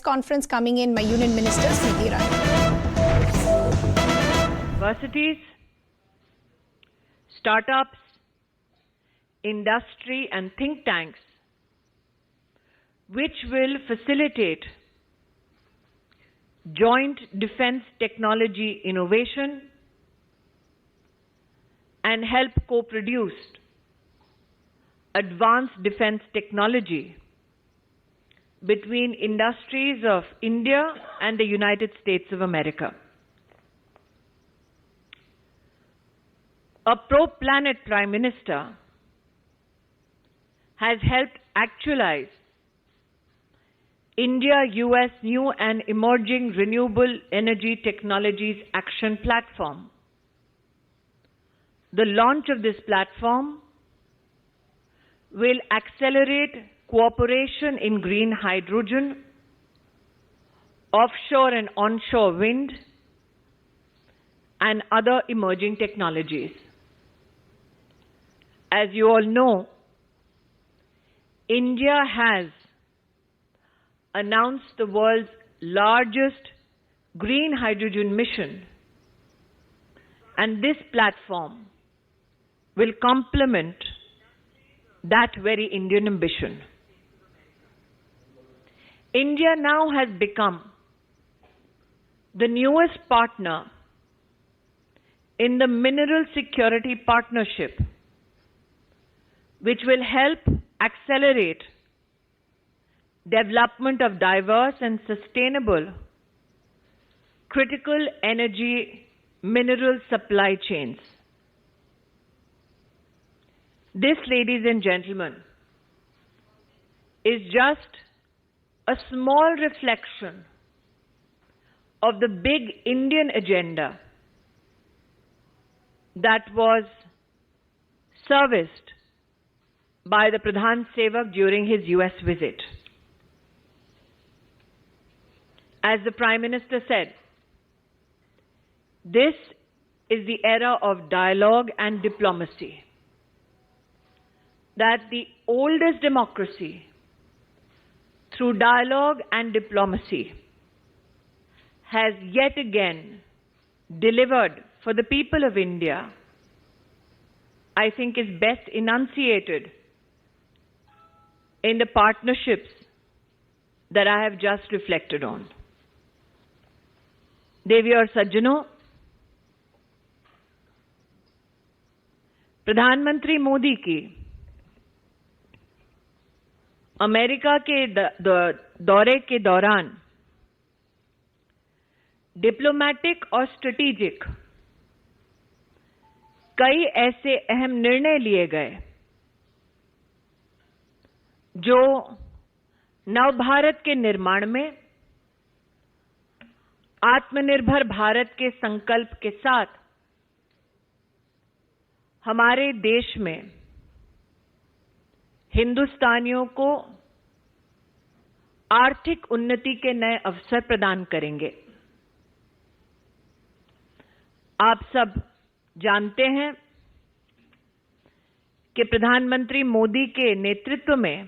conference coming in, my Union Minister Smriti Irani. Universities, startups, industry and think tanks, which will facilitate joint defense technology innovation and help co-produce advanced defense technology between industries of India and the United States of America. A pro-planet Prime Minister has helped actualize India-US New and Emerging Renewable Energy Technologies Action Platform. The launch of this platform will accelerate cooperation in green hydrogen, offshore and onshore wind, and other emerging technologies. As you all know, India has announced the world's largest green hydrogen mission, and this platform will complement that very Indian ambition. India now has become the newest partner in the Mineral Security Partnership, which will help accelerate development of diverse and sustainable critical energy mineral supply chains. This, ladies and gentlemen, is just a small reflection of the big Indian agenda that was serviced by the Pradhan Sevak during his US visit. As the Prime Minister said, this is the era of dialogue and diplomacy. That the oldest democracy, through dialogue and diplomacy, has yet again delivered for the people of India, I think is best enunciated in the partnerships that I have just reflected on. देवी और सज्जनों, प्रधानमंत्री मोदी की America के दौरे के दौरान diplomatic और strategic कई ऐसे अहम निर्णय लिए गए जो नवभारत के निर्माण में आत्मनिर्भर भारत के संकल्प के साथ हमारे देश में हिंदुस्तानियों को आर्थिक उन्नति के नए अवसर प्रदान करेंगे। आप सब जानते हैं कि प्रधानमंत्री मोदी के नेतृत्व में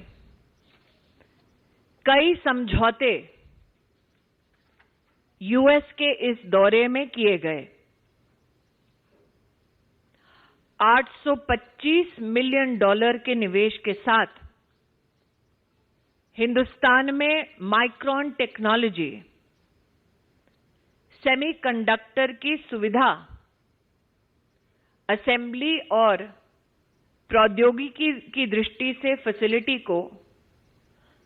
कई समझौते यूएस के इस दौरे में किए गए। $825 मिलियन के निवेश के साथ हिंदुस्तान में माइक्रोन टेक्नोलॉजी, सेमीकंडक्टर की सुविधा, असेंबली और प्रौद्योगिकी की दृष्टि से फैसिलिटी को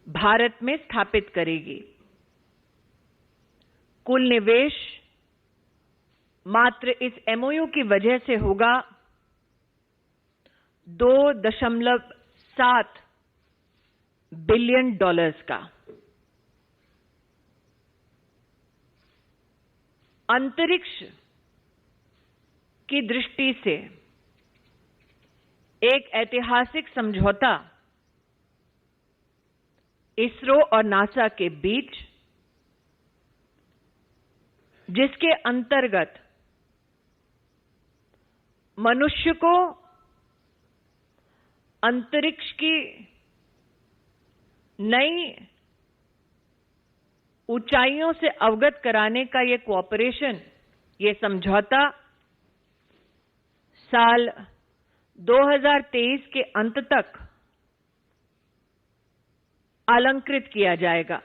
भारत में स्थापित करेगी। कुल निवेश मात्र इस एमओयू की वजह से होगा $2.7 बिलियन का। अंतरिक्ष की दृष्टि से एक ऐतिहासिक समझौता इसरो और नासा के बीच, जिसके अंतर्गत मनुष्य को अंतरिक्ष की नई ऊंचाइयों से अवगत कराने का ये कोऑपरेशन, ये समझौता साल 2023 के अंत तक अलंकृत किया जाएगा।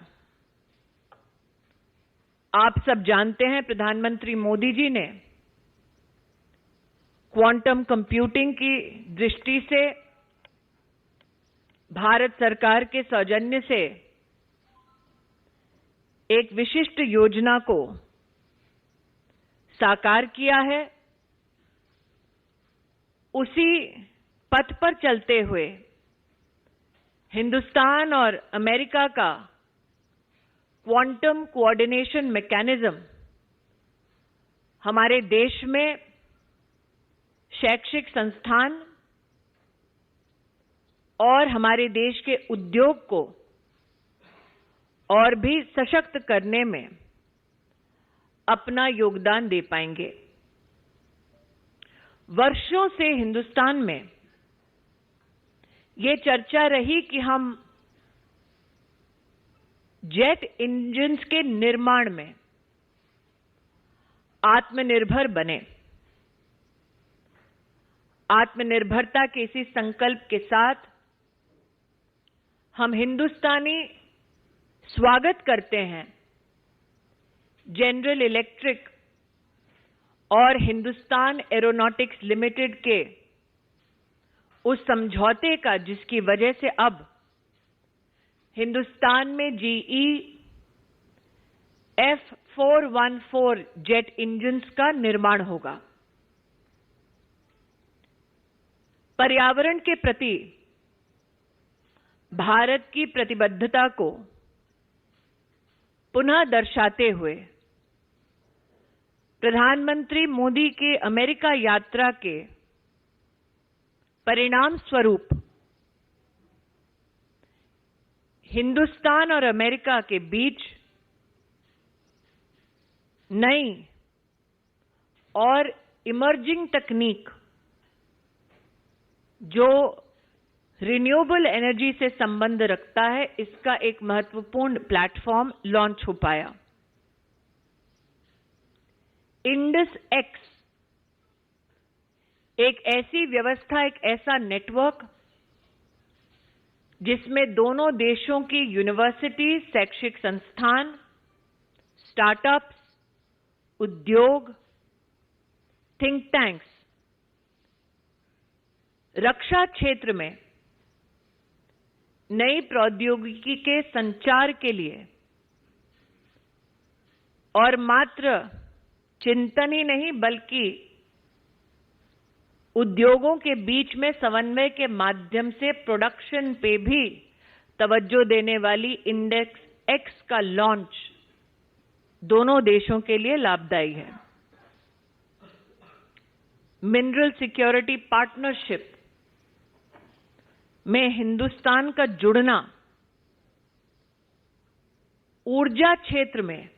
आप सब जानते हैं, प्रधानमंत्री मोदी जी ने क्वांटम कंप्यूटिंग की दृष्टि से भारत सरकार के सौजन्य से एक विशिष्ट योजना को साकार किया है। उसी पथ पर चलते हुए हिंदुस्तान और अमेरिका का क्वांटम कोऑर्डिनेशन मैकेनिज्म हमारे देश में शैक्षिक संस्थान और हमारे देश के उद्योग को और भी सशक्त करने में अपना योगदान दे पाएंगे। वर्षों से हिंदुस्तान में ये चर्चा रही कि हम जेट इंजन्स के निर्माण में आत्मनिर्भर बने। आत्मनिर्भरता के इसी संकल्प के साथ हम हिंदुस्तानी स्वागत करते हैं जनरल इलेक्ट्रिक और हिंदुस्तान एरोनॉटिक्स लिमिटेड के उस समझौते का, जिसकी वजह से अब हिंदुस्तान में GE F414 जेट इंजन्स का निर्माण होगा। पर्यावरण के प्रति भारत की प्रतिबद्धता को पुनः दर्शाते हुए प्रधानमंत्री मोदी के अमेरिका यात्रा के परिणाम स्वरूप हिंदुस्तान और अमेरिका के बीच नई और इमर्जिंग तकनीक, जो रिन्यूएबल एनर्जी से संबंध रखता है, इसका एक महत्वपूर्ण प्लेटफॉर्म लॉन्च हो पाया। इंडस एक्स एक ऐसी व्यवस्था, एक ऐसा नेटवर्क जिसमें दोनों देशों की यूनिवर्सिटी, शैक्षिक संस्थान, स्टार्टअप्स, उद्योग, थिंक टैंक्स, रक्षा क्षेत्र में नई प्रौद्योगिकी के संचार के लिए और मात्र चिंतन ही नहीं बल्कि उद्योगों के बीच में समन्वय के माध्यम से प्रोडक्शन पे भी तवज्जो देने वाली इंडेक्स एक्स का लॉन्च दोनों देशों के लिए लाभदायी है। मिनरल सिक्योरिटी पार्टनरशिप में हिंदुस्तान का जुड़ना ऊर्जा क्षेत्र में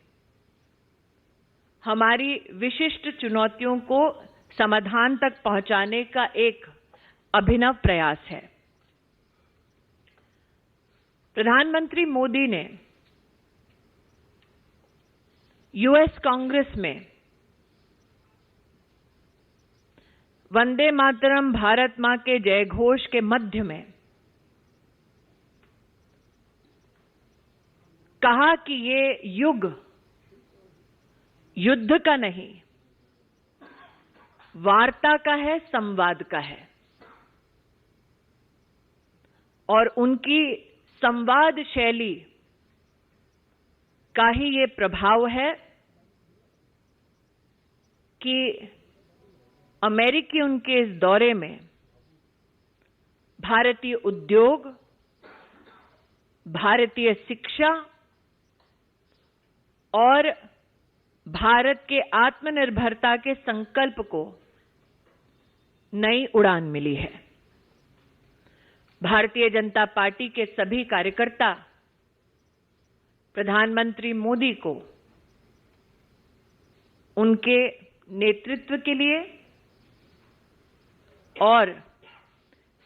हमारी विशिष्ट चुनौतियों को समाधान तक पहुंचाने का एक अभिनव प्रयास है। प्रधानमंत्री मोदी ने यूएस कांग्रेस में वंदे मातरम, भारत मां के जयघोष के मध्य में कहा कि ये युग युद्ध का नहीं, वार्ता का है, संवाद का है। और उनकी संवाद शैली का ही ये प्रभाव है कि अमेरिकी उनके इस दौरे में भारतीय उद्योग, भारतीय शिक्षा और भारत के आत्मनिर्भरता के संकल्प को नई उड़ान मिली है। भारतीय जनता पार्टी के सभी कार्यकर्ता प्रधानमंत्री मोदी को उनके नेतृत्व के लिए और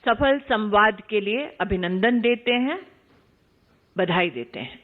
सफल संवाद के लिए अभिनंदन देते हैं, बधाई देते हैं।